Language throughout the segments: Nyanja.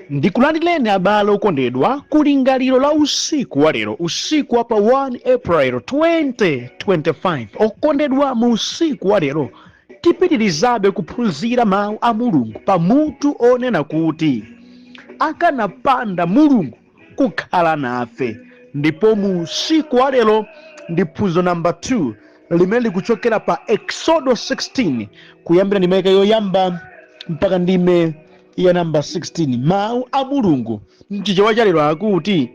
Ndikulandileni abale okondedwa kulingaliro la usiku wa lero, usiku wa pa 1 April 2025. Okondedwa mu usiku wa lero tipitirizabe kuphunzira mawu a Mulungu pa mutu onena kuti akanapanda Mulungu kukhala nafe. Ndipo mu usiku wa lero ndi phunziro namba 2 limene likuchokera pa Exodo 16 kuyambira ndime yoyamba mpaka ndime ya namba 16. Mawu a Mulungu mchichewa cha lero akuti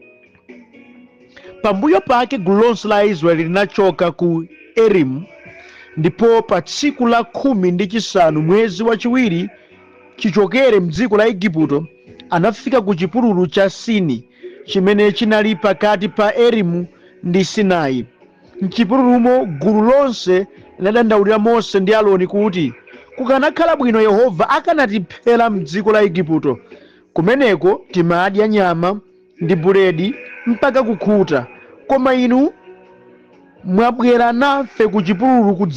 pambuyo pake gulu lonse la Israeli linachoka ku Erimu, ndipo pa tsiku la 15 mwezi wachiwiri chichokere mdziko la Igupto anafika ku chipululu cha Sini chimene chinali pakati pa Erimu ndi Sinai. M'chipululumo gulu lonse linadandaulira Mose ndi Aaroni kuti kukanakhala bwino Yehova akanatiphera m'dziko la Igupto, kumeneko timadya nyama ndi buledi mpaka kukhuta, koma inu mwabwera nafe ku chipululu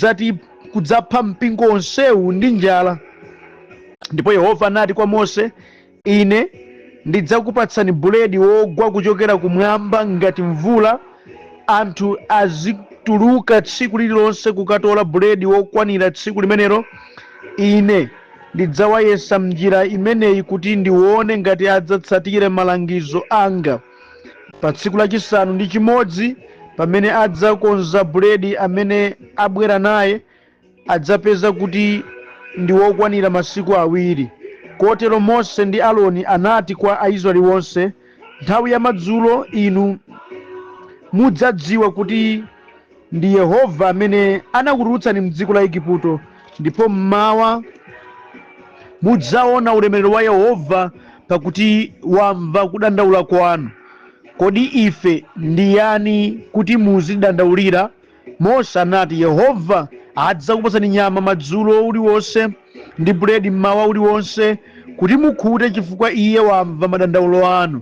kudzapha mpingo onsewu ndi njala. Ndipo Yehova anati kwa Mose, ine ndidzakupatsani buledi wogwa kuchokera kumwamba ngati mvula. Anthu azituluka tsiku lililonse kukatola buledi wokwanira tsiku limenelo. Ine ndidzawayesa m'njira imeneyi kuti ndione ngati adzatsatire malangizo anga. Pa tsiku lachisanu ndi chimodzi pamene adzakonza buledi amene abwera naye adzapeza kuti ndi wokwanira masiku awiri. Kotero Mose ndi Aaroni anati kwa Aisraeli wonse, nthawi ya madzulo inu mudzadziwa kuti ndi Yehova amene anakutulutsani m'dziko la Igupto, ndipo mmawa mudzaona ulemerero wa Yehova pakuti wamva kudandaula kwanu. Kodi ife ndi yani kuti muzidandaulira? Mose anati, Yehova adzakupatsani nyama madzulo uliwonse ndi buledi mmawa uliwonse kuti mukhute, chifukwa iye wamva madandaulo anu.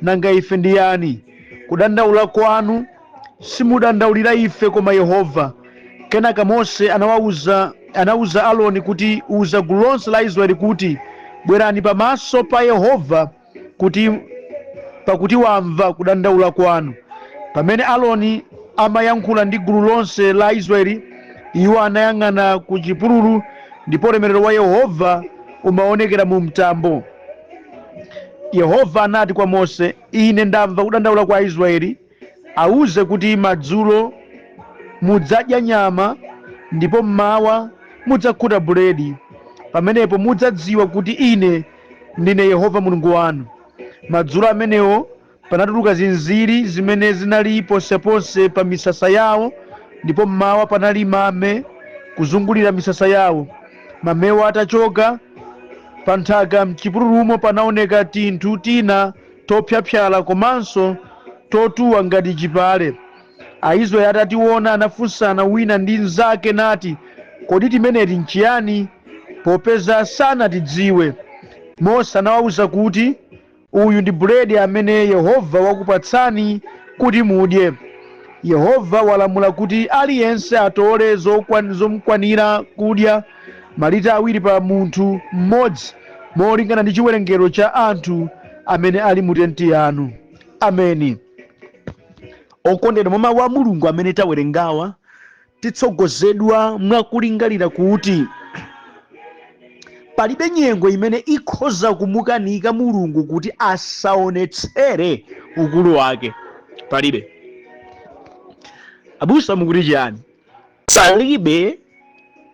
Nanga ife ndi yani? Kudandaula kwanu simudandaulira ife koma Yehova. Kenaka Mose anawuza Aaroni kuti uza gulu lonse la Israeli kuti bwerani pamaso pa Yehova pakuti wamva kudandaula kwanu. Pamene Aaroni amayankhula ndi gulu lonse la Israeli, iwo anayang'ana ku chipululu, ndipo ulemerero wa Yehova umaonekera mu mtambo. Yehova anati kwa Mose, ine ndamva kudandaula kwa Israeli. Awuze kuti madzulo mudzadya nyama ndipo mmawa mudzakhuta buledi. Pamenepo mudzadziwa kuti ine ndine Yehova Mulungu wanu. Madzulo amenewo panatuluka zinziri zimene zinali ponseponse pa misasa yawo, ndipo mmawa panali mame kuzungulira misasa yawo. Mamewo atachoka pa nthaka m'chipululumo panaoneka tinthu tina topyapyala komanso totuwa ngati chipale. Aisraeli atationa anafunsana wina ndi mnzake nati, kodi timeneti nchiyani? Popeza sanatidziwe. Mose anawawuza kuti uyu ndi buledi amene Yehova wakupatsani kuti mudye. Yehova walamula kuti aliyense atole zomukwanira kudya malita 2 pa munthu mmodzi, molingana ndi chiwerengero cha anthu amene ali mu tenti yanu. Ameni. Okondedwa, mwa mawu a Mulungu amene tawerengawa titsogozedwa mwakulingalira kuti palibe nyengo imene ikhoza kumukanika Mulungu kuti asaonetsere ukulu wake. Palibe. Abusa mukuti chiyani? Palibe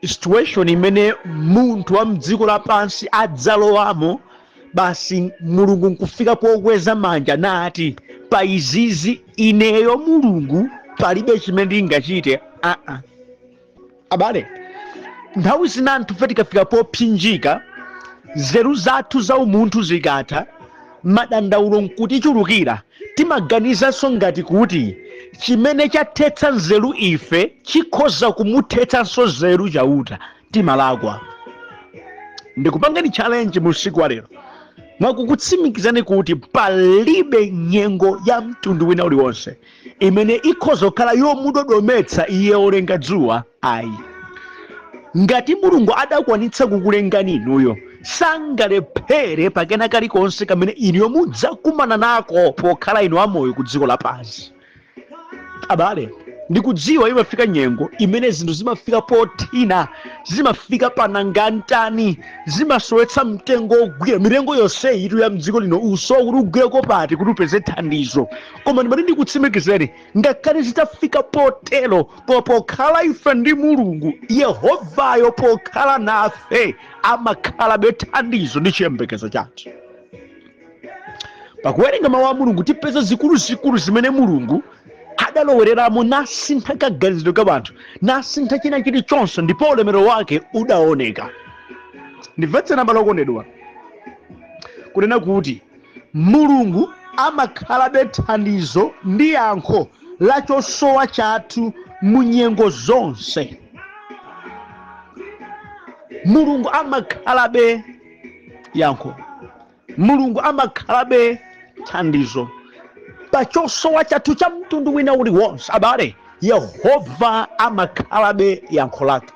situation imene munthu wa mdziko lapansi adzalowamo basi Mulungu nkufika pokweza manja nati pa izizi ineyo Mulungu palibe chimene ndingachite. Abale, nthawi zina anthu fe tikafika popsinjika, nzeru zathu za umunthu zikatha, madandaulo nkutichulukira, timaganizanso ngati kuti chimene chathetsa nzeru ife chikhoza kumuthetsanso nzeru chauta. Timalakwa. Ndikupangani challenge mu usiku wa lero mwakukutsimikizani kuti palibe nyengo ya mtundu wina uliwonse imene ikhoza kukhala yomudodometsa iye olenga dzuwa. Ayi. Ngati Mulungu adakwanitsa kukulengani inuyo, sangalephere pakena kalikonse kamene inu mudzakumana nako pokhala inu amoyo ku dziko lapansi. Abale, ndikudziwa imafika nyengo imene zinthu zimafika pothina, zimafika panangantani, zimasowetsa mtengo ogwira mirengo yonse itu ya mdziko lino usowa kuti ugwireko pati kuti upeze thandizo. Koma ndimati ndikutsimikizeni ngakhale zitafika potero pokhala ife ndi Mulungu Yehovayo pokhala nafe amakhalabe thandizo ndi chiyembekezo chathu. Pakuwerenga mawu a Mulungu tipeza zikuluzikulu zimene Mulungu adalowereramo nasintha kaganizidwe ka banthu, nasintha china chilichonse ndipo ulemero wake udaoneka. Ndimvetsera abale okondedwa kunena kuti Mulungu amakhalabe thandizo ndi yankho la chosowa chathu mu nyengo zonse. Mulungu amakhalabe yankho, Mulungu amakhalabe thandizo pachosowa chathu cha mtundu wina uliwonse. Abale, Yehova amakhalabe yankho lake.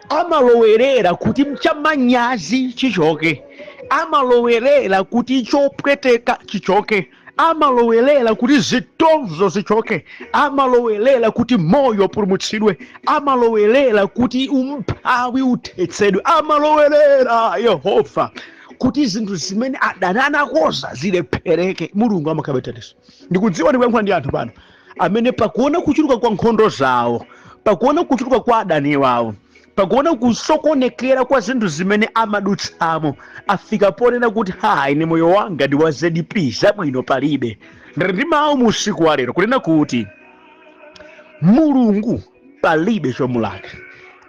Amalowerera kuti mchamanyazi chichoke, amalowerera kuti chopweteka chichoke, amalowerera kuti zitonzo zichoke, amalowerera kuti moyo upulumutsidwe, amalowerera kuti umphawi uthetsedwe, amalowerera Yehova kuti zinthu zimene adani anakoza zilephereke. Mulungu amakhalabe thandizo. Ndikudziwa ndikuyankhula ndi anthu pano amene pakuona kuchuluka kwa nkhondo zawo, pakuona kuchuluka kwa adani wawo, pakuona kusokonekera kwa zinthu zimene amadutsamo, afika ponena kuti ine moyo wanga ndi wa ZDP, zabwino palibe. Ndi mawu mu usiku wa lero kunena kuti Mulungu palibe chomulaka.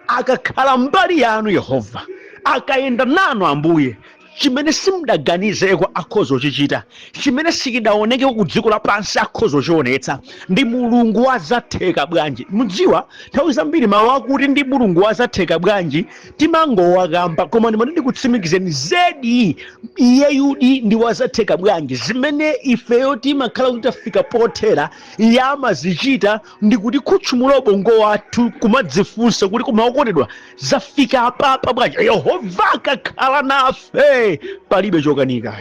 Akakhala mbali yanu Yehova, akayenda nanu Ambuye, chimene simudaganizeko akhoza kuchichita, chimene sichidaonekeko ku dziko lapansi akhoza kuchionetsa. Ndi Mulungu wazatheka bwanji. Mudziwa nthawi zambiri mawu akuti ndi Mulungu wazatheka bwanji timangowakamba, koma ndimati ndikutsimikizeni zedi iyeyudi ndi wazatheka bwanji. Zimene ifeyo timakhala kuti tafika pothera iye amazichita ndi kuti kutchumula ubongo wathu kumadzifunsa kuti koma okondedwa zafika apapa bwanji. Yehova akakhala nafe palibe chokanika.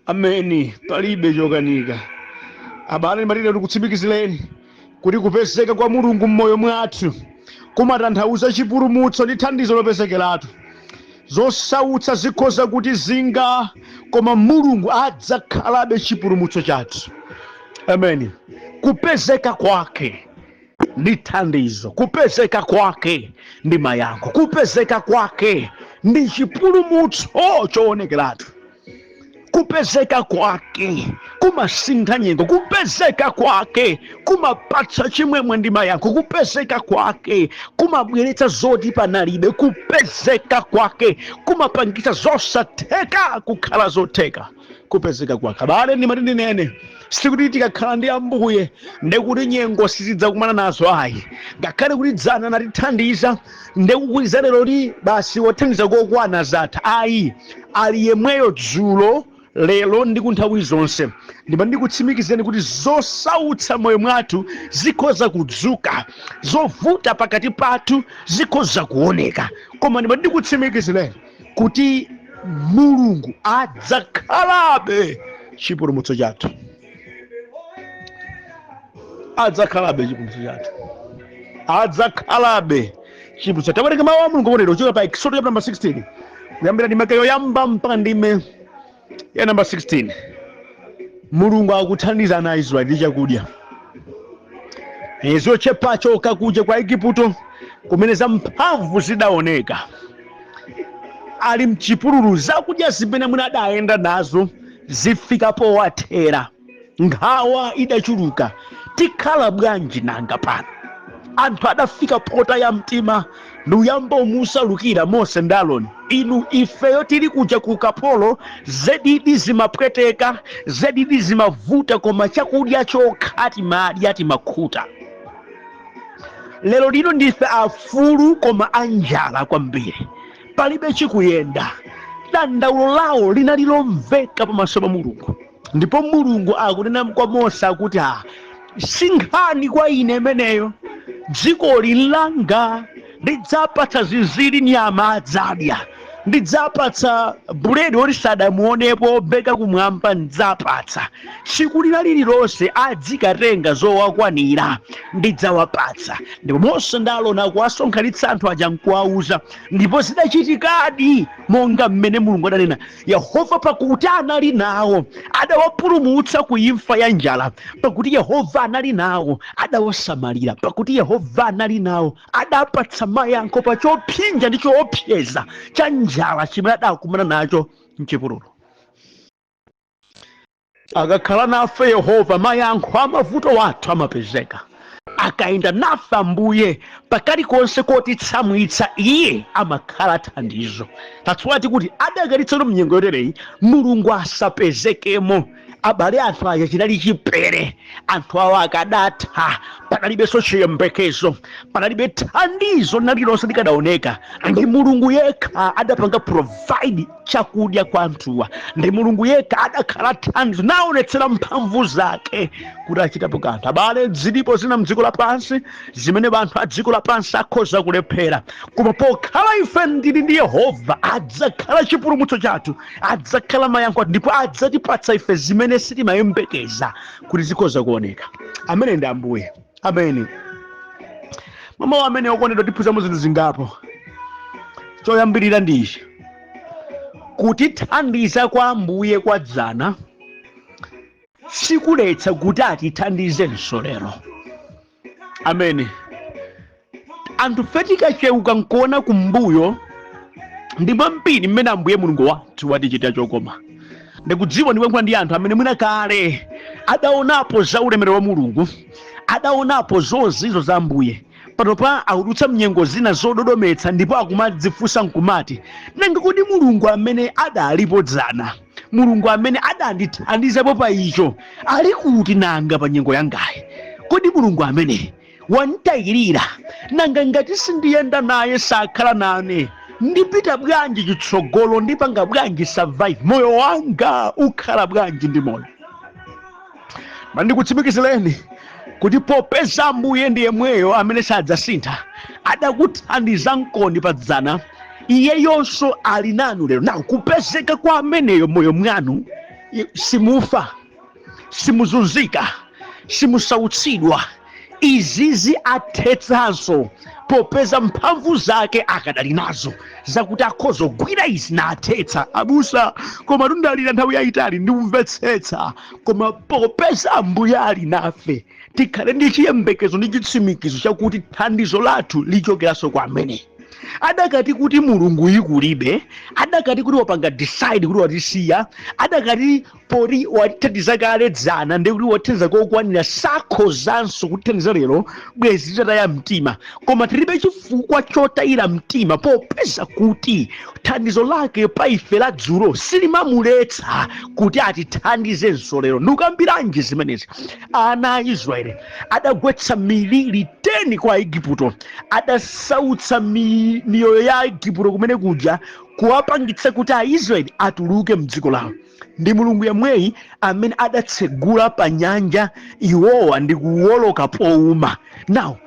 Ameni, palibe chokanika. Abale ndimati ndikutsimikizireni kuti kupezeka kwa Mulungu mmoyo mwathu kumatanthauza chipulumutso ndi thandizo lopezekeratu. Zosautsa zikhoza kuti zinga, koma Mulungu adzakhalabe chipulumutso chathu. Ameni. Kupezeka kwake ndi thandizo, kupezeka kwake ndi mayankho, kupezeka kwake ndi chipulumutso choonekeratu. Kupezeka kwake kumasintha nyengo, kupezeka kwake kumapatsa chimwemwe ndi mayankho, kupezeka kwake kumabweretsa zoti panalibe, kupezeka kwake kumapangitsa zosatheka kukhala zotheka. Kupezeka kwake. Abale ndimati ndinene sikuti tikakhala ndi Ambuye ndekuti nyengo sizidzakumana nazo ayi. Ngakhale kuti dzana natithandiza ndekukwiriza lero li basi wothandiza kokwana zatha ayi. Ali yemweyo dzulo lero ndi kunthawi zonse. Ndimati ndikutsimikizeni kuti zosautsa moyo mwathu zikhoza kudzuka, zovuta pakati pathu zikhoza kuoneka, koma ndimati ndikutsimikizeni kuti Mulungu adzakhalabe chipulumutso chathu. Adzakhalabe chipulumutso chathu. Adzakhalabe chipulumutso chathu. Tawerenga mawu a Mulungu lero kuchoka pa Exodus chapter number 16 kuyambira ndime yoyamba mpaka ndime ya number 16. Mulungu akuthandiza ana Israeli ndi chakudya. Zochepa choka kuja kwa Igupto kumene zamphamvu zidaoneka. Ali mchipululu zakudya zimene munadayenda nazo zifika powathera. Nkhawa idachuluka. Tikhala bwanji nanga pano? Anthu adafika pota ya mtima nduyamba umusalukira Mose ndi Aaroni. Inu ifeyo tili kuja ku ukapolo, zedidi zimapweteka, zedidi zimavuta, koma chakudya chokha timadya timakhuta. Lero lino ndife afulu koma anjala kwambiri. Palibe chikuyenda. Dandaulo lawo linali lomveka pamaso pa Mulungu. Ndipo Mulungu akunena kwa Mose akuti si nkhani kwa ine imeneyo. Dziko langa ndidzapatsa zinziri nyama adzadya, ndidzapatsa buledi woti sadamuonepo beka kumwamba ndidzapatsa, tsiku lina lililonse adzikatenga zowakwanira ndidzawapatsa. Ndipo Mose ndi Aaroni akuwasonkhanitsa anthu aja nkuwawuza, ndipo zidachitikadi monga mmene Mulungu adanena. Yehova pakuti anali nawo adawapulumutsa ku imfa ya njala, pakuti Yehova anali nawo adawasamalira, pakuti Yehova anali nawo adapatsa mayankho pa chopsinja ndi choopseza cha njala chimene adakumana nacho mchipululu. Akakhala nafe Yehova, mayankho amavuto wathu amapezeka. Akayenda nafe Ambuye pakali konse kotitsamwitsa, iye amakhala thandizo. That's why tikuti adakalitsa mnyengo yotereyi Mulungu asapezekemo. Abale anthu aja chinali chipere, anthu awa akadatha, panalibenso chiyembekezo, panalibe thandizo nalilonse likadaoneka. Ndi Mulungu yekha adapanga provide chakudya kwa anthuwa, ndi Mulungu yekha adakhala thandizo naonetsera mphamvu zake kuti achitapo kanthu. Abale, zilipo zina mdziko lapansi zimene anthu a dziko lapansi akhoza kulephera, koma pokhala ife ndili ndi Yehova adzakhala chipulumutso chathu, adzakhala mayankho athu, ndipo adzatipatsa ife zimene sitimayembekeza kuti zikhoza kuoneka. Amene ndi Ambuye. Ameni. Mama amene okondedwa, tiphunzamo zinthu zingapo. Choyambirira ndichi: kutithandiza kwa Ambuye kwa dzana sikuletsa kuti atithandizenso lero. Ameni. Anthu fetika cheuka nkuona kumbuyo ndi mwambiri mmene Ambuye Mulungu wathu watichitira chokoma. Ndikudziwa ndikuyankhula ndi anthu amene mwina kale adaonapo za ulemerero wa Mulungu, adaonapo zonsezo za Ambuye, panopa akudutsa mnyengo zina zododometsa, ndipo akumadzifunsa nkumati, nanga kodi Mulungu amene adalipo dzana, Mulungu amene adandithandizapo pa icho, ali kuti nanga pa nyengo yangayi? Kodi Mulungu amene wantayirira, nanga ngati sindiyenda naye sakhala nane, ndipita bwanji chitsogolo, ndipanga bwanji survive, moyo wanga ukhala bwanji ndi moyo? Mandikutsimikizireni kuti popeza Ambuye ndiye mweyo amene sadzasintha, adakuthandiza mkondi pa dzana, iye yonso ali nanu lero. Nawo kupezeka kwa ameneyo moyo mwanu, simufa, simuzunzika, simusautsidwa. Izizi athetsanso popeza mphamvu zake akadali nazo zakuti akhoza kugwira izi na athetsa. Abusa, koma tundalira nthawi yayitali ndikumvetsetsa, koma popeza Ambuye ali nafe tikhale ndi chiyembekezo ndi chitsimikizo chakuti thandizo lathu lichokeranso kwa amene adakati kuti Mulungu ikulibe, adakati kuti wapanga decide kuti watisiya, adakati poti watithandiza kale dzana ndi kuti watithandiza kokwanira sakhozanso kutithandiza lero bwezi litataya mtima. Koma tilibe chifukwa chotayira mtima popeza kuti thandizo lake pa ife la dzulo silimamuletsa kuti atithandizenso lero. Ndikukambiranji zimenezi? Ana a Israeli adagwetsa miliri 10 kwa Igupto, adasautsa miyoyo ya Igupto kumene kuja kuwapangitsa kuti Aisraeli atuluke mdziko lawo. Ndi Mulungu yemweyi amene adatsegula pa nyanja iwowa ndi kuwoloka powuma. Now,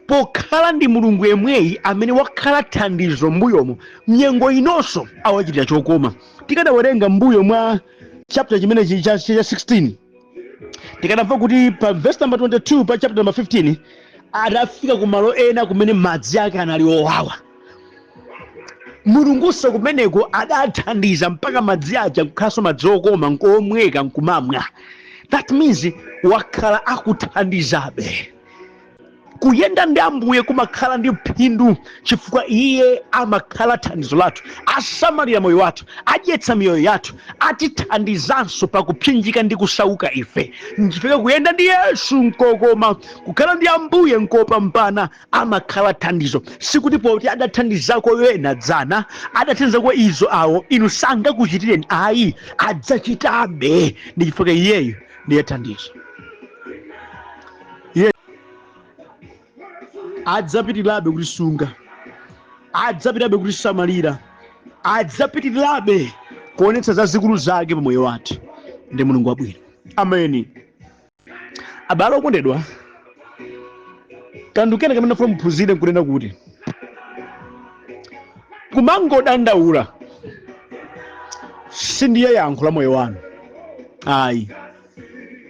pokhala ndi Mulungu yemweyi amene wakhala thandizo mbuyomo, mnyengo inonso awachitira chokoma. Tikadawerenga mbuyo mwa chapter chimenechi cha 16, tikanamva kuti pa verse number 22 pa chapter number 15 adafika kumalo ena kumene madzi ake anali owawa. Mulunguso kumeneko adathandiza mpaka madzi aja kukhalanso madzi okoma nkomweka nkumamwa. That means wakhala akuthandizabe. Kuyenda ndi Ambuye kumakhala ndi phindu chifukwa iye amakhala thandizo lathu, asamalira moyo wathu, adyetsa miyoyo yathu, atithandizanso pakupsinjika ndi kusauka ife. Nchifukwa kuyenda ndi Yesu nkokoma, kukhala ndi Ambuye nkopambana, amakhala thandizo. Sikuti poti adathandizako ena dzana, adathandizako izo awo inu sangakuchitireni, ayi, adzachitabe ndi chifukwa iyeyo ndiye thandizo. Adzapitirabe kutisunga, adzapitirabe kutisamalira, adzapitirabe kuonetsa zazikulu zake pa moyo wathu. Ndi Mulungu wabwino. Ameni. Abale okondedwa, kanthu kena kamene ndifuna muphunzire nkunena kuti kumangodandaula sindiye yankho la moyo wanu ayi,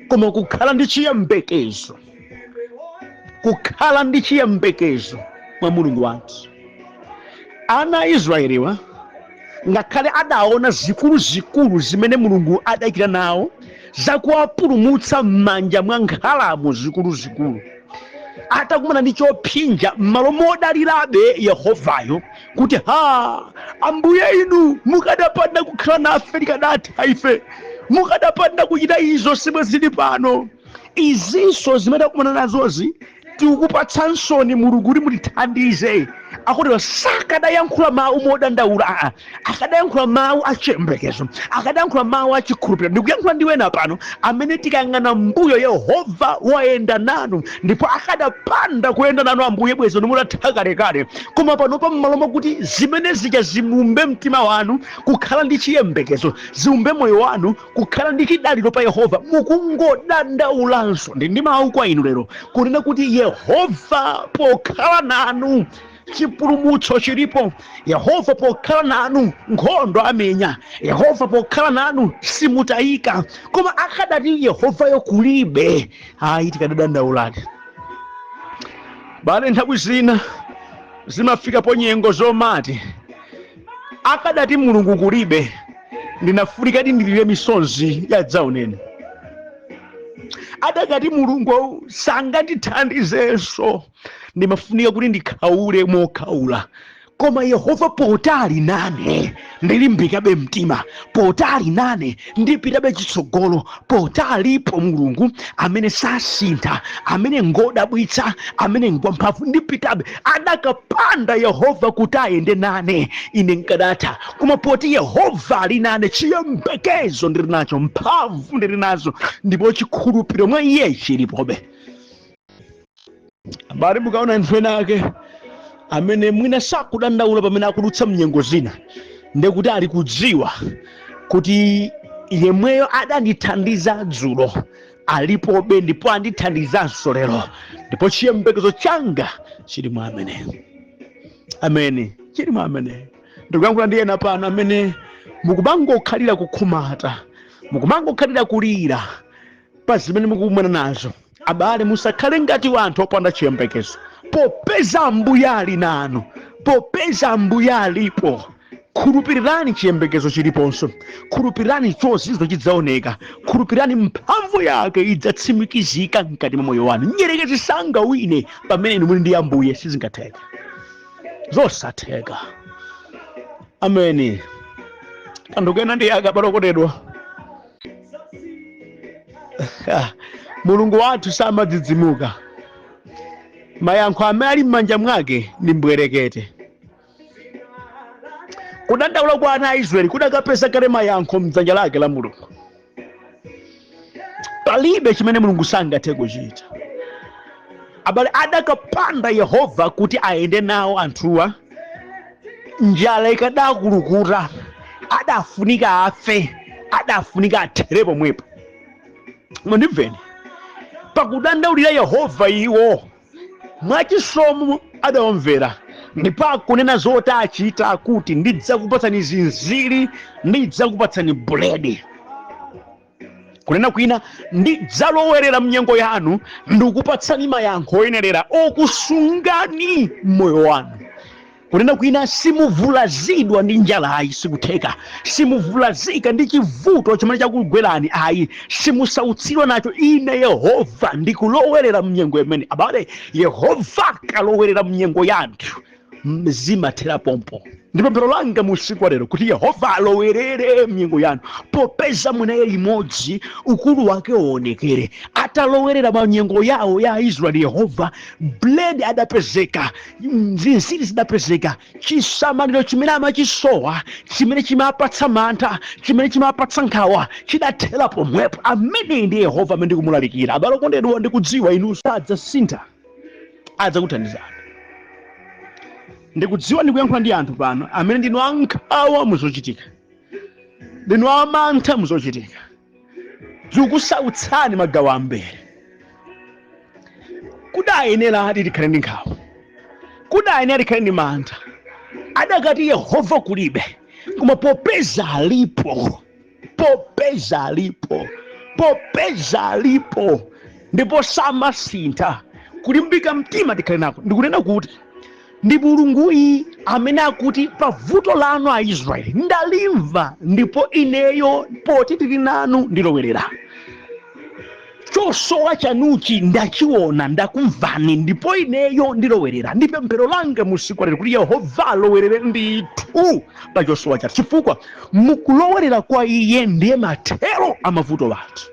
koma kukhala ndi chiyembekezo, kukhala ndi chiyembekezo mwa Mulungu wathu. Ana a Israeliwa ngakhale adaona zikuluzikulu zimene Mulungu adachita nawo zakuwapulumutsa m'manja mwa nkhalamo zikuluzikulu, atakumana ndi chopsinja m'malo modalirabe Yehovayo kuti Ambuye inu mukadapanda kukhala nafe tikanatha ife, mukadapanda kuchita izo zimwe zili pano. Izinso zimene takumana nazozi tikukupatsansoni Mulungu kuti mutithandize. Akutero sakadayankhula mawu modandaula, akadayankhula mawu achiyembekezo, akadayankhula mawu achikhulupiriro. Ndikuyankhula ndi wena pano amene tikayang'ana mbuyo Yehova wayenda nanu, ndipo akadapanda kuyenda nanu Ambuye bwezo nimutatha kalekale. Koma panopa m'malo mwakuti zimene zija ziumbe mtima wanu kukhala ndi chiyembekezo, ziumbe moyo wanu kukhala ndi chidaliro pa Yehova, mukungodandaulanso. Ndi mawu kwa inu lero kunena kuti Yehova pokhala nanu chipulumutso chilipo. Yehova pokhala nanu nkhondo amenya. Yehova pokhala nanu simutayika. Koma akadati Yehovayo kulibe, ayi tikadadandauladi. Bale nthawi zina zimafika po nyengo zomati akadati Mulungu kulibe, ndinafunikadi ndilire misonzi yadzaoneni. Adakati Mulungu sangandithandizenso, ndimafunika kuti ndikhaule mokhaula. Koma Yehova potali nane ndilimbikabe mtima, potali nane ndipitabe chitsogolo, potalipo Mulungu amene sasintha, amene ngodabwitsa, amene ngwamphamvu, ndipitabe. Adakapanda Yehova kuti ayende nane, ine nkadatha. Koma poti Yehova ali nane, chiyembekezo ndili nacho, mphamvu ndili nazo, ndipo chikhulupiriro mwa Iye chilipobe. Abale mukaona anthu ena ake amene mwina sakudandaula pamene akudutsa mnyengo zina, ndekuti ali kudziwa kuti yemweyo adandithandiza dzulo alipobe, ndipo andithandizanso lero, ndipo chiyembekezo changa chili mwa amene. Amene chili mwa amene. Ndikuyankhula ndi ena pano amene mukubangokhalira kukhumata, mukubangokhalira kulira pa zimene mukumana nazo. Abale musakhale ngati anthu opanda chiyembekezo. Popeza Ambuye ali nanu, popeza Ambuye alipo, khulupirirani chiyembekezo chiliponso, khulupirirani chozizwa chidzaoneka, khulupirirani mphamvu yake idzatsimikizika mkati mwa moyo wanu. Nyerekezi sangawine pamene inu muli ndi Ambuye, sizingatheka, zosatheka. Ameni. Kandukena ndi akabalokotedwa. Mulungu wathu samadzidzimuka. Mayankho amene ali m'manja mwake ndi mbwerekete. Kudandaula kwa ana a Israeli kudakapeza kale mayankho m'dzanja lake la Mulungu. Palibe chimene Mulungu sangathe kuchita. Abale adakapanda Yehova kuti ayende nawo anthuwa, njala ikadakulukuta, adafunika afe, adafunika athere pomwepo. Mwandimveni, pakudandaulira Yehova iwo mwachisomo adawamvera, ndipo akunena zoti achita kuti ndidzakupatsani zinziri, ndidzakupatsani buledi. Kunena kwina ndidzalowerera mnyengo yanu, ndikupatsani mayankho oyenerera okusungani moyo wanu. Kunena kwina simuvulazidwa ndi njala, ayi sikutheka. Simuvulazika ndi chivuto chimene chakugwerani, ayi simusautsidwa nacho. Ine Yehova ndikulowerera mnyengo imene. Abale Yehova kalowerera mnyengo yanthu zimathera pompo. Ndi pemphero langa mu usiku lero kuti Yehova alowerere mnyengo yanu, popeza munaye limodzi ukulu wake uonekere. Atalowerera manyengo yawo ya Israeli, Yehova buledi adapezeka, zinziri zidapezeka, chisamaliro chimene amachisowa, chimene chimapatsa mantha, chimene chimapatsa nkhawa chidathera pomwepo. Amene ndi Yehova amene ndikumulalikira. Abale okondedwa, ndikudziwa inu sadzasintha, adzakuthandizani. Ndikudziwa ndikuyankhula ndi anthu pano amene ndinu ankhawa muzochitika, ndinu amantha muzochitika, zikusautsani magawo ambiri. Kudayenera ati tikhale ndi nkhawa, kudayenera tikhale ndi mantha, adakati Yehova kulibe, koma popeza alipo ndipo samasintha, kulimbika mtima tikhale nako. Ndikunena kuti ndi Mulunguyi amene akuti pavuto lanu Aisraeli ndalimva, ndipo ineyo poti tili nanu ndilowerera. Chosowa chanuchi ndachiona, ndakumvani, ndipo ineyo ndilowerera. Ndi pemphero langa musiku lero kuti Yehova alowerere ndithu pa chosowa chathu, chifukwa mukulowerera kwa iye ndiye mathero amavuto wathu.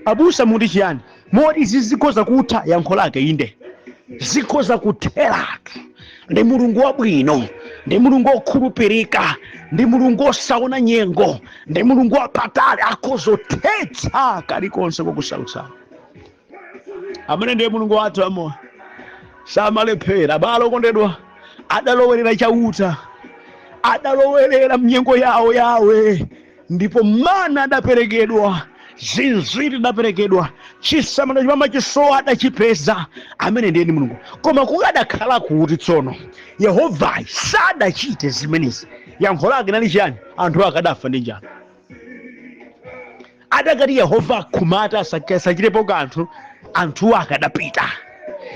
Abusa muti chiyani? Moti zizikhoza kutha yankho lake inde, zikhoza kutheratu. Ndi Mulungu wabwino, ndi Mulungu wokhulupirika, ndi Mulungu osaona nyengo, ndi Mulungu wapatali, akhozothetsa kalikonse kokusautsa. Amene ndiye Mulungu wathu amoyo, samalephera. Abale okondedwa, adalowerera chauta, adalowerera mnyengo yawo yawe, ndipo mana adaperekedwa, zinziri adaperekedwa, chisamalo chimama chisowa adachipeza. Amene ndiye Mulungu. Koma kukadakhala kuti tsono Yehova sadachite zimenezi, yankho lake nali chiyani? Anthu akadafa ndi njala. Adakati Yehova khumata asachitepo kanthu, anthu akadapita.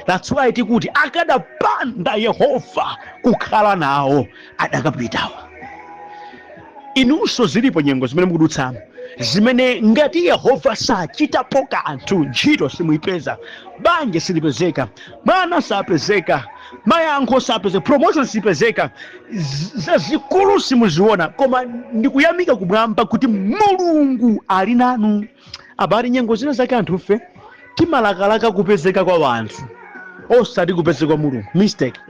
That's why tikuti akadapanda Yehova kukhala nawo, adakapitawo. Inunso zilipo nyengo zimene mukudutsamo, zimene ngati Yehova sachitapo kanthu, ntchito simuyipeza, banja silipezeka, mwana sapezeka, mayankho sapezeka, promotion sipezeka, zazikulu simuziona. Koma ndikuyamika kumwamba kuti Mulungu ali nanu. Abali nyengo zina zake anthufe timalakalaka kupezeka kwa wanthu, osati kupezeka kwa Mulungu. Mistake.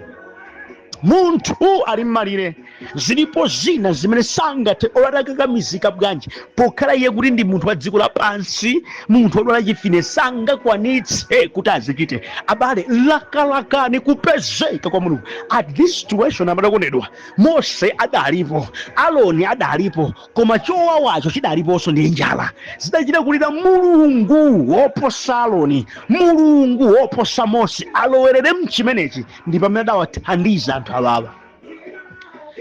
Munthu ali mmalire, zilipo zina zimene sangathe olakakamizika bwanji pokhala iye kuti ndi munthu wa dziko lapansi, munthu odwala chifine, sangakwanitse kuti azichite. Abale, lakalakani kupezeka kwa Mulungu. At this situation amadakondedwa, Mose adalipo, Aloni adalipo, koma chowawacho chidaliponso ndi njala. Zidachita kulira Mulungu woposa Aloni, Mulungu woposa Mose alowerere mchimenechi, ndi pamene adawathandiza anthu awawa.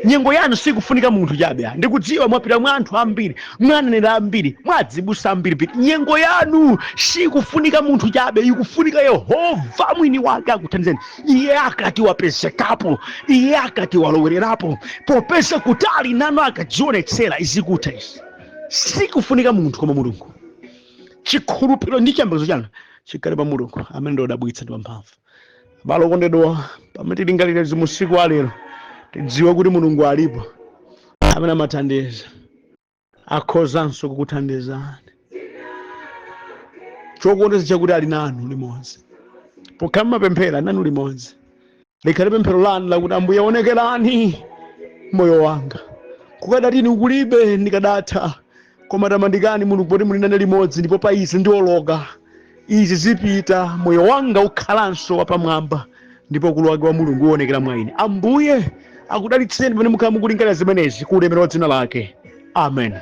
Nyengo yanu sikufunika munthu chabe. Ndikudziwa mwapita mwa anthu ambiri, mwanenera ambiri, mwadzibusa ambiri. Nyengo yanu sikufunika munthu chabe, ikufunika Yehova mwini wake akuthandizeni. Iye akati wapezekapo, iye akati walowererapo, popeza kutali nanu akadzionetsera izikutha izi. Sikufunika munthu koma Mulungu. Chikhulupiriro ndi chiyembekezo chanu chikhale pa Mulungu amene ndo adabwitsa ndi wamphamvu. Abale okondedwa, pamene tilingalira zimusiku alero, tidziwe kuti Mulungu alipo amene amathandiza, akhozanso kukuthandizani. Chokondeza chakuti ali nanu limodzi, pokhala mapemphera nanu limodzi. Likhale pemphero lanu lakuti Ambuye onekerani moyo wanga, kukadatini ukulibe ndikadatha, koma tamandikani Mulungu poti muli nane limodzi, ndipo pa izi ndioloka, izi zipita, moyo wanga ukhalanso wapamwamba, ndipo kulo wake wa Mulungu uonekera mwa ine. Ambuye akudalitseni pamene mukhala mukulingalira zimenezi, ku ulemerero wa dzina lake. Amen.